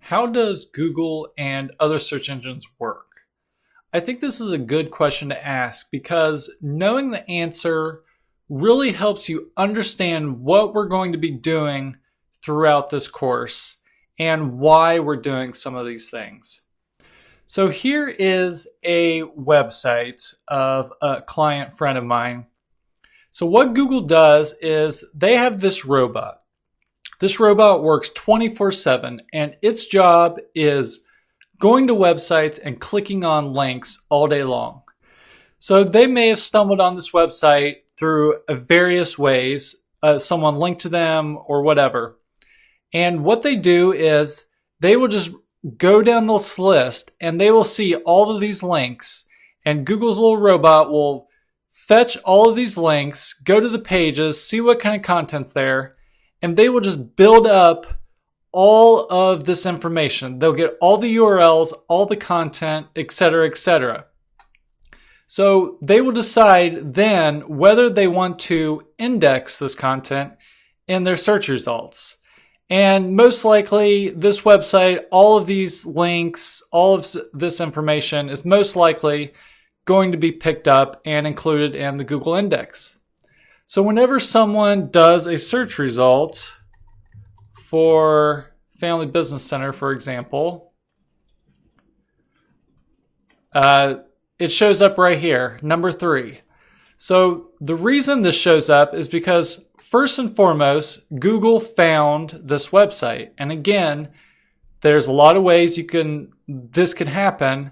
How does Google and other search engines work? I think this is a good question to ask because knowing the answer really helps you understand what we're going to be doing throughout this course and why we're doing some of these things. So here is a website of a client friend of mine. So what Google does is they have this robot. This robot works 24/7 and its job is going to websites and clicking on links all day long. So they may have stumbled on this website through various ways. Someone linked to them or whatever. And what they do is they will just go down this list and they will see all of these links, and Google's little robot will fetch all of these links, go to the pages, see what kind of content's there, and they will just build up all of this information. They'll get all the URLs, all the content, etc., etc. So they will decide then whether they want to index this content in their search results. And most likely this website, all of these links, all of this information is most likely going to be picked up and included in the Google index. So whenever someone does a search result for Family Business Center, for example, it shows up right here, number 3. So the reason this shows up is because first and foremost, Google found this website. And again, there's a lot of ways this could happen.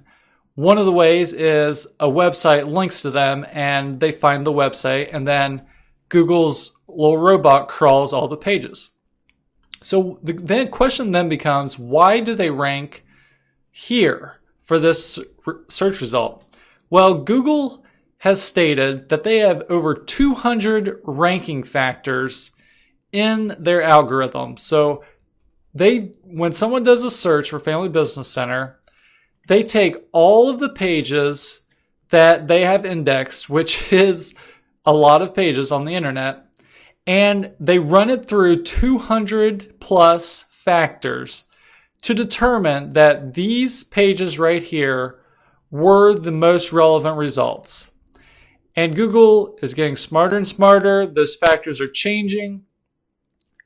One of the ways is a website links to them and they find the website, and then Google's little robot crawls all the pages. So the question then becomes, why do they rank here for this search result? Well, Google has stated that they have over 200 ranking factors in their algorithm. So when someone does a search for Family Business Center, they take all of the pages that they have indexed, which is a lot of pages on the internet, and they run it through 200 plus factors to determine that these pages right here were the most relevant results. And Google is getting smarter and smarter. Those factors are changing,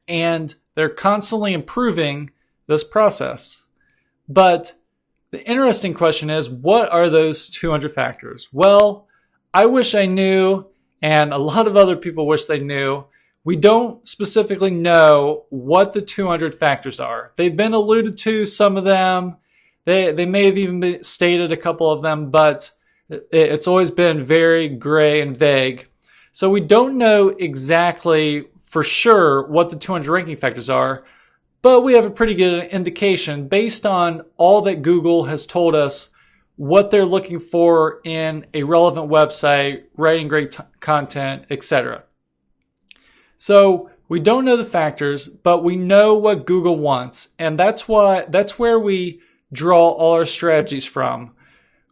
and they're constantly improving this process. But the interesting question is, what are those 200 factors? Well, I wish I knew, and a lot of other people wish they knew. We don't specifically know what the 200 factors are. They've been alluded to, some of them. They may have even stated a couple of them, but it's always been very gray and vague. So we don't know exactly for sure what the 200 ranking factors are, but we have a pretty good indication based on all that Google has told us what they're looking for in a relevant website, writing great content, etc. So we don't know the factors, but we know what Google wants, and that's where we draw all our strategies from.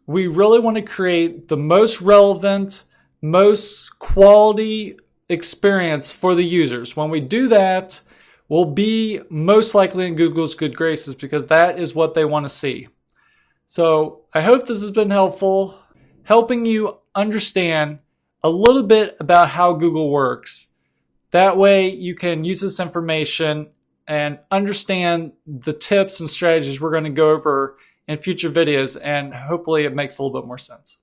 We really want to create the most relevant, most quality experience for the users. When we do that, we'll be most likely in Google's good graces because that is what they want to see. So I hope this has been helpful, helping you understand a little bit about how Google works. That way you can use this information and understand the tips and strategies we're going to go over in future videos, and hopefully it makes a little bit more sense.